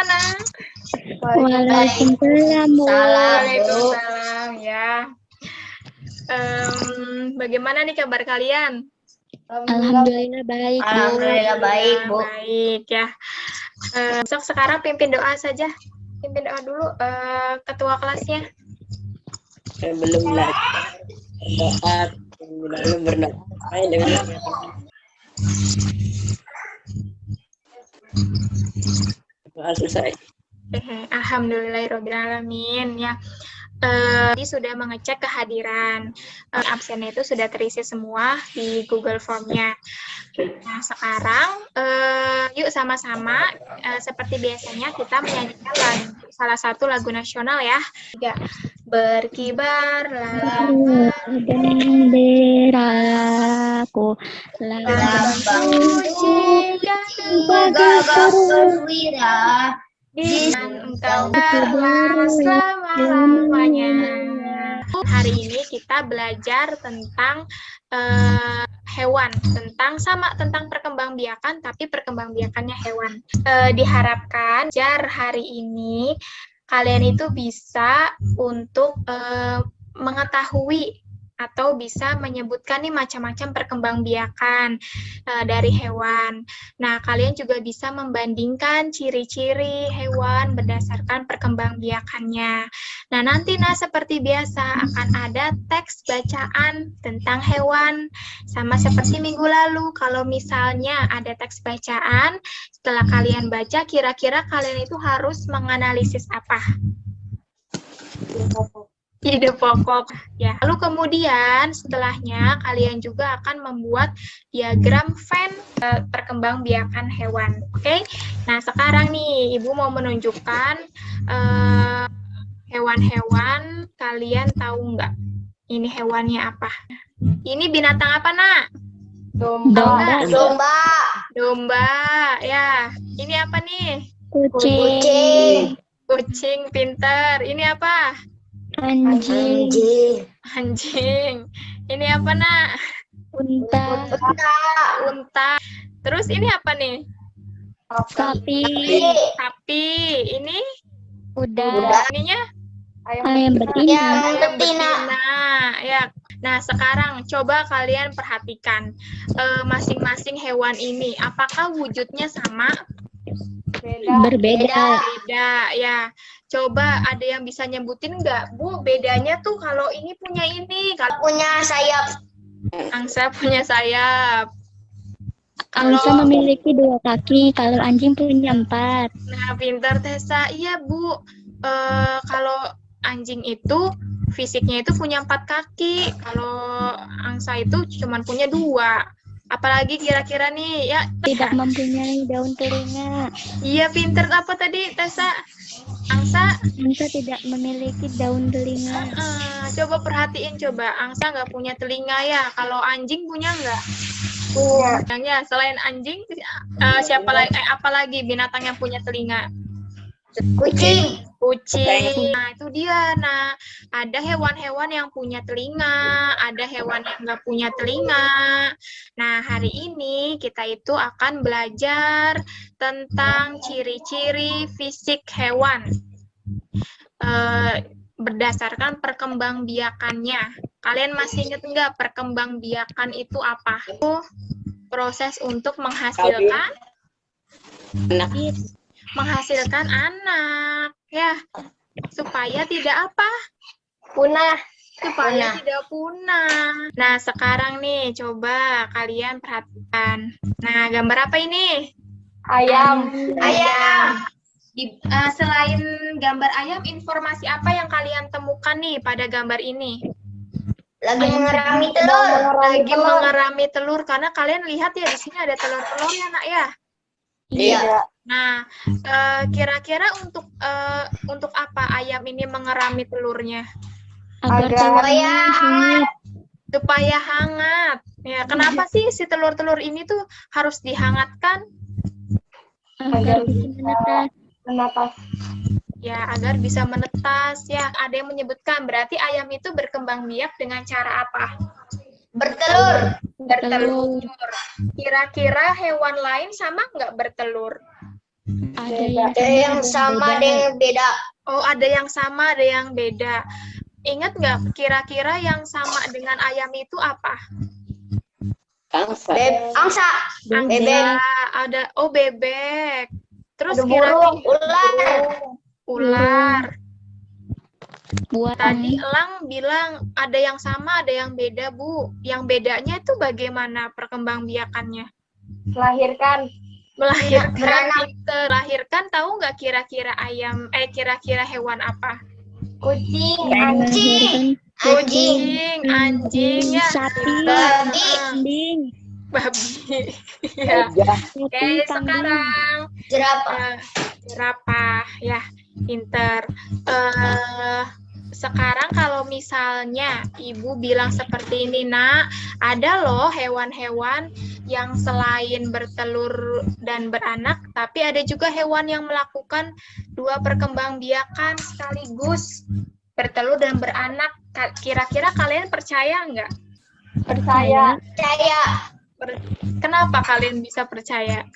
mana? Waalaikumsalam, Bu. Waalaikumsalam ya. Bagaimana nih kabar kalian? Alhamdulillah baik, Bu. Alhamdulillah baik, Bu. Baik ya. Sekarang pimpin doa saja. Pimpin doa dulu ketua kelasnya. Belum lagi doa, belum berdoa dengan doa selesai. Alhamdulillahirrahmanirrahim ya. Tadi sudah mengecek kehadiran, absennya itu sudah terisi semua di Google Form-nya. Nah, sekarang yuk sama-sama seperti biasanya kita menyanyikan salah satu lagu nasional ya. Berkibarlah benderaku, lambang puji dan gagah perwira, dan engkau selama-lamanya. Hari ini kita belajar tentang hewan, tentang perkembangbiakan, tapi perkembangbiakannya hewan. Diharapkan hari ini kalian itu bisa untuk mengetahui atau bisa menyebutkan nih macam-macam perkembangbiakan dari hewan. Nah, kalian juga bisa membandingkan ciri-ciri hewan berdasarkan perkembangbiakannya. Nah, nanti seperti biasa akan ada teks bacaan tentang hewan. Sama seperti minggu lalu, kalau misalnya ada teks bacaan, setelah kalian baca, kira-kira kalian itu harus menganalisis apa? Ide pokok ya. Lalu kemudian setelahnya kalian juga akan membuat diagram Venn perkembangbiakan hewan. Oke? Nah, sekarang nih Ibu mau menunjukkan hewan-hewan. Kalian tahu nggak ini hewannya apa? Ini binatang apa, Nak? Domba. Domba ya. Ini apa nih? Kucing. Kucing, pinter. Ini apa? Anjing. Ini apa, Nak? Unta. Terus ini apa nih? Sapi. Ini Kuda. Ininya Ayam betina. Ya. Nah, sekarang coba kalian perhatikan masing-masing hewan ini. Apakah wujudnya sama? Berbeda. Beda ya. Coba ada yang bisa nyebutin nggak, Bu? Bedanya tuh kalau ini punya ini, kalau punya sayap. angsa punya sayap. Angsa memiliki 2 kaki, kalau anjing punya 4. Nah, pintar Tessa. Iya, Bu. Kalau anjing itu fisiknya itu punya 4 kaki. Kalau angsa itu cuma punya 2. Apalagi kira-kira nih ya? Tidak mempunyai daun telinga. Iya, pinter apa tadi, Tessa? Angsa tidak memiliki daun telinga. Coba perhatiin, angsa nggak punya telinga ya. Kalau anjing punya nggak? Punya. Selain anjing, apa lagi binatang yang punya telinga? Kucing. Nah, itu dia. Nah, ada hewan-hewan yang punya telinga, ada hewan yang nggak punya telinga. Nah, hari ini kita itu akan belajar tentang ciri-ciri fisik hewan berdasarkan perkembangbiakannya. Kalian masih ingat nggak perkembangbiakan itu apa? Proses untuk menghasilkan anak ya, supaya tidak Punah. tidak punah. Nah, sekarang nih coba kalian perhatikan. Nah, gambar apa ini? Ayam. Selain gambar ayam, informasi apa yang kalian temukan nih pada gambar ini? Lagi mengerami telur. Karena kalian lihat ya di sini ada telur-telur ya, Nak ya. Iya. Nah, kira-kira untuk apa ayam ini mengerami telurnya? Supaya hangat. Ya, kenapa sih si telur-telur ini tuh harus dihangatkan? Agar bisa menetas. Ya, agar bisa menetas. Ya, ada yang menyebutkan berarti ayam itu berkembang biak dengan cara apa? Bertelur. Kira-kira hewan lain sama nggak bertelur? Ada Ada yang sama, ada yang beda. Oh, ada yang sama, ada yang beda. Ingat nggak kira-kira yang sama dengan ayam itu apa? Angsa. Angsa, bebek, Ada, oh bebek. Terus ada burung, ular. ular. buat Tadi Elang bilang ada yang sama, ada yang beda, Bu. Yang bedanya itu bagaimana perkembangbiakannya? Melahirkan, Melahirkan, beranak. melahirkan tahu nggak kira-kira kira-kira hewan apa? Kucing, melahirkan anjing, Anjing ya. sapi, babi, kambing, Babi. Ya. Gajah. Oke, sapi, kambing. sekarang jerapah. jerapah ya, pinter. Sekarang kalau misalnya Ibu bilang seperti ini, Nak, ada loh hewan-hewan yang selain bertelur dan beranak, tapi ada juga hewan yang melakukan dua perkembangbiakan sekaligus, bertelur dan beranak. Kira-kira kalian percaya nggak? Percaya, Kenapa kalian bisa percaya?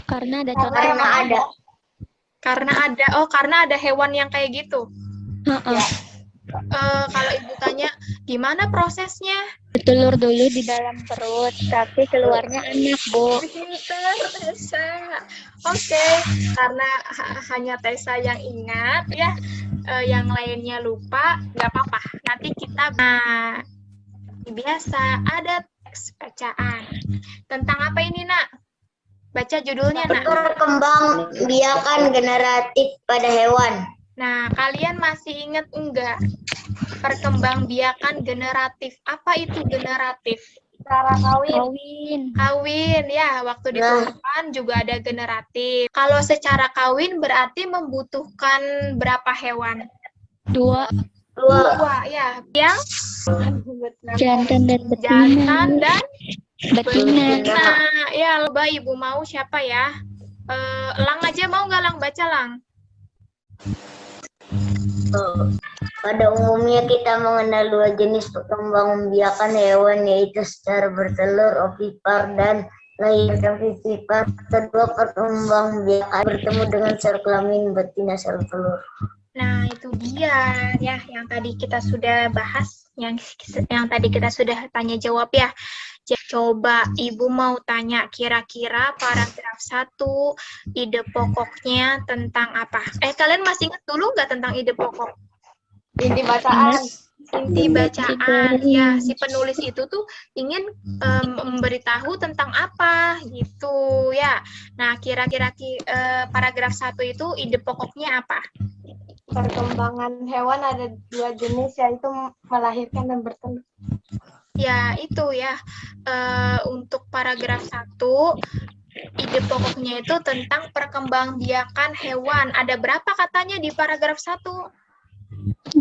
Karena ada karena ada. Karena ada hewan yang kayak gitu. Heeh. Kalau Ibu tanya, gimana prosesnya? Bertelur dulu di dalam perut, tapi keluarnya anak, Bu. Pinter, Tessa. Oke, karena hanya Tessa yang ingat ya, yang lainnya lupa, nggak apa-apa. Nanti kita, biasa ada teks bacaan. Tentang apa ini, Nak? Baca judulnya, Nak. Perkembangbiakan generatif pada hewan. Nah, kalian masih ingat enggak perkembangbiakan generatif? Apa itu generatif? Cara kawin, Kawin. Ya, waktu di papan juga ada generatif. Kalau secara kawin berarti membutuhkan berapa hewan? 2, Dua, ya. Yang jantan dan betina. jantan dan Betina. betina. Ya, coba Ibu mau siapa ya? Lang aja mau nggak, Lang? Baca, Lang. Pada umumnya kita mengenal dua jenis perkembangbiakan hewan, yaitu secara bertelur ovipar dan melahirkan vivipar. Kedua perkembangbiakan bertemu dengan sel kelamin betina sel telur. Nah, itu dia ya yang tadi kita sudah bahas, yang tadi kita sudah tanya jawab ya. Coba Ibu mau tanya kira-kira paragraf 1 ide pokoknya tentang apa? Kalian masih ingat dulu nggak tentang ide pokok? Inti bacaan, Inti bacaan ya, si penulis itu tuh ingin memberitahu tentang apa gitu ya. Nah, kira-kira paragraf 1 itu ide pokoknya apa? perkembangan hewan ada dua jenis, yaitu melahirkan dan bertelur. Ya, itu ya. Untuk paragraf 1, ide pokoknya itu tentang perkembangbiakan hewan. Ada berapa katanya di paragraf 1? 2.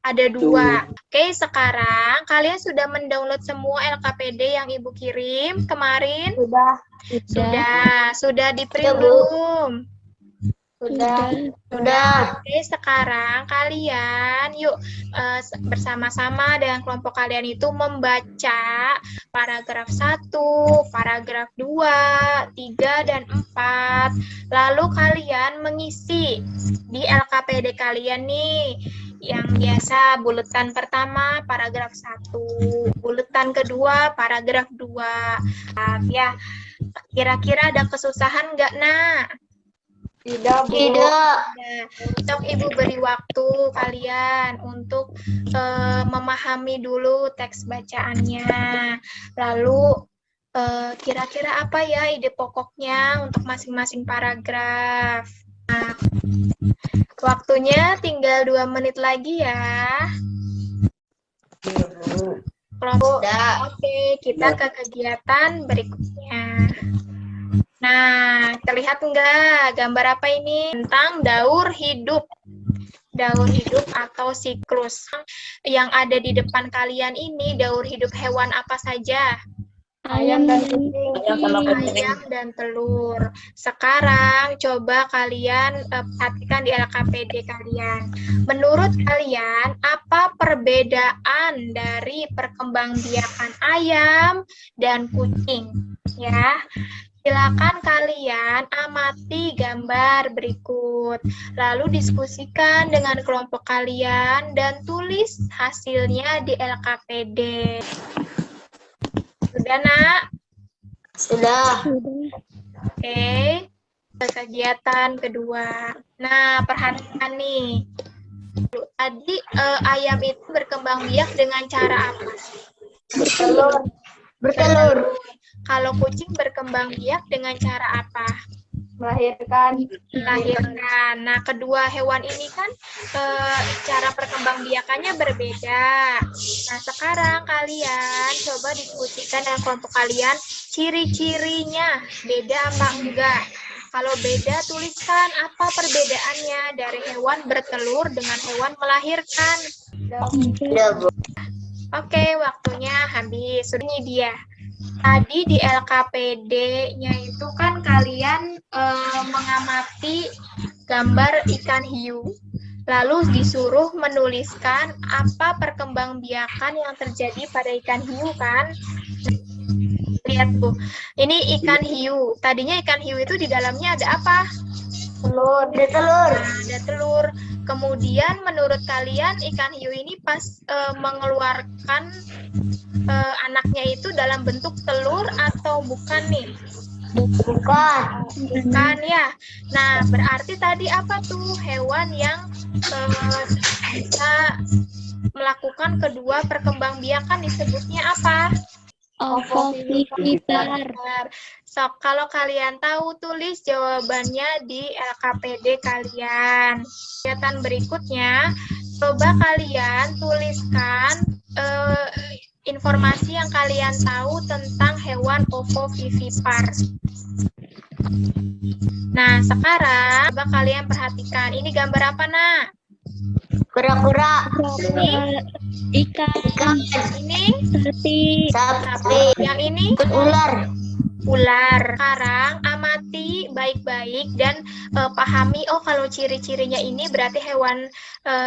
Ada 2. Oke, sekarang kalian sudah mendownload semua LKPD yang Ibu kirim kemarin? Sudah di-print belum? Sudah. Oke, sekarang kalian yuk bersama-sama dengan kelompok kalian itu membaca paragraf 1, paragraf 2, 3, dan 4. Lalu kalian mengisi di LKPD kalian nih. Yang biasa buletan pertama paragraf 1, buletan kedua paragraf 2. Ya, kira-kira ada kesusahan nggak, Nak? Tidak. Sok Ibu beri waktu kalian untuk memahami dulu teks bacaannya. Lalu kira-kira apa ya ide pokoknya untuk masing-masing paragraf. Nah, waktunya tinggal 2 menit lagi ya. Kelompok. Oke, kita ke kegiatan berikutnya. Nah, terlihat enggak gambar apa ini? Tentang daur hidup. Daur hidup atau siklus. Yang ada di depan kalian ini, daur hidup hewan apa saja? Ayam dan kucing. Ayam dan telur. Sekarang coba kalian perhatikan di LKPD kalian. Menurut kalian, apa perbedaan dari perkembangbiakan ayam dan kucing? Ya. Silakan kalian kalian amati gambar berikut. Lalu diskusikan dengan kelompok kalian dan tulis hasilnya di LKPD. Sudah, Nak? Sudah. Oke. Kegiatan kedua. Nah, perhatikan nih. Tadi ayam itu berkembang biak dengan cara apa? Bertelur. Bertelur. Kalau kucing berkembang biak dengan cara apa? Melahirkan. Melahirkan. Nah, kedua hewan ini kan cara perkembangbiakannya berbeda. Nah, sekarang kalian coba diskusikan dengan kelompok kalian ciri-cirinya beda apa enggak. Kalau beda, tuliskan apa perbedaannya dari hewan bertelur dengan hewan melahirkan. Sudah, Bu. Oke, waktunya habis. Sudah, ini dia. Tadi di LKPD-nya itu kan kalian mengamati gambar ikan hiu. Lalu disuruh menuliskan apa perkembangbiakan yang terjadi pada ikan hiu kan? Lihat, Bu. Ini ikan hiu. Tadinya ikan hiu itu di dalamnya ada apa? Telur. Ada telur. Nah, ada telur. Kemudian menurut kalian ikan hiu ini pas mengeluarkan anaknya itu dalam bentuk telur atau bukan nih? Bukan. Bukan ya. Nah, berarti tadi apa tuh hewan yang bisa melakukan kedua perkembangbiakan disebutnya apa? Ovovivipar. So, kalau kalian tahu, tulis jawabannya di LKPD kalian. Kegiatan berikutnya, coba kalian tuliskan informasi yang kalian tahu tentang hewan ovovivipar. Nah, sekarang coba kalian perhatikan. Ini gambar apa, Nak? Kura-kura. Ini, Ikan. ini, Sapi. Sapi. yang ini, Ular. ular. Sekarang amati baik-baik dan pahami, oh kalau ciri-cirinya ini berarti hewan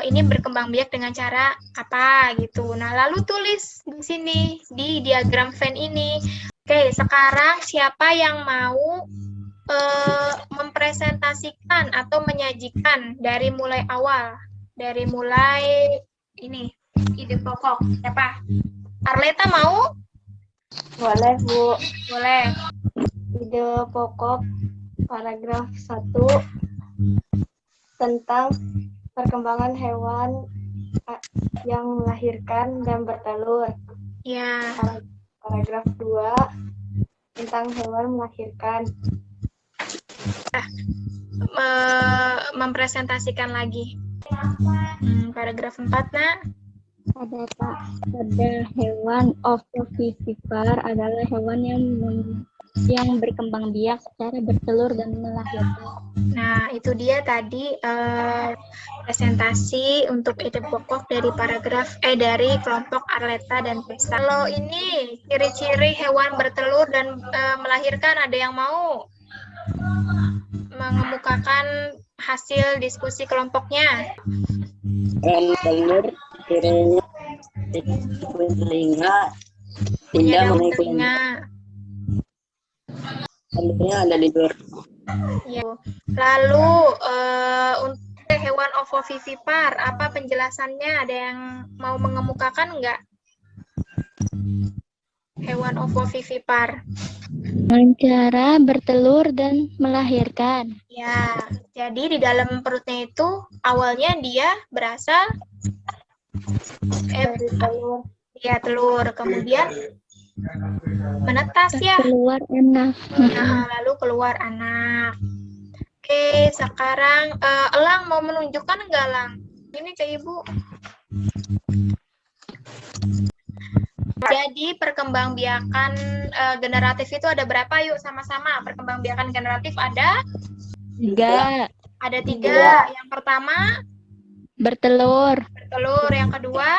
ini berkembang biak dengan cara apa gitu. Nah, lalu tulis di sini di diagram Venn ini. Oke, sekarang siapa yang mau mempresentasikan atau menyajikan dari mulai awal? Dari mulai ini, ide pokok. Siapa? Arleta mau? Boleh, Bu. Boleh. Ide pokok paragraf 1 tentang perkembangan hewan yang melahirkan dan bertelur. Ya. Paragraf 2 tentang hewan melahirkan. Mempresentasikan lagi. Paragraf 4, Nak. Ada Pak. Pada hewan ovovivipar adalah hewan yang berkembang biak secara bertelur dan melahirkan. Nah, itu dia tadi presentasi untuk ide pokok dari dari kelompok Arleta dan Pesta. Kalau ini ciri-ciri hewan bertelur dan melahirkan, ada yang mau mengemukakan hasil diskusi kelompoknya? Kan telur kirinya telinga, tidak memiliki telinga. telurnya ada di luar. Ya. Lalu untuk hewan ovovivipar, apa penjelasannya? Ada yang mau mengemukakan enggak? Hewan ovovivipar. Dengan cara bertelur dan melahirkan. Ya, jadi di dalam perutnya itu awalnya dia berasal Telur. ya telur, kemudian menetas ya. Keluar anak. Nah, lalu keluar anak. Oke, sekarang Elang mau menunjukkan enggak, Elang? Ini ke Ibu. Jadi perkembangbiakan generatif itu ada berapa? Yuk sama-sama. Perkembangbiakan generatif ada? 3. Ada 3. Yang pertama Bertelur. bertelur, yang kedua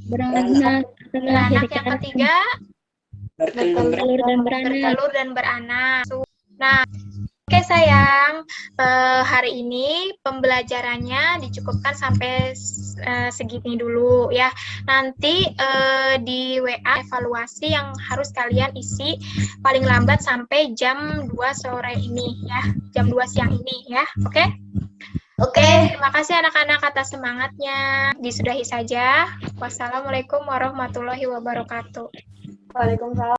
Beranak. beranak, yang ketiga Bertelur dan beranak. bertelur dan beranak. Nah, oke sayang, hari ini pembelajarannya dicukupkan sampai segini dulu ya. Nanti di WA evaluasi yang harus kalian isi paling lambat sampai jam 2 sore ini ya, jam 2 siang ini ya. Oke? Oke, terima kasih anak-anak atas semangatnya. Disudahi saja. Wassalamualaikum warahmatullahi wabarakatuh. Waalaikumsalam.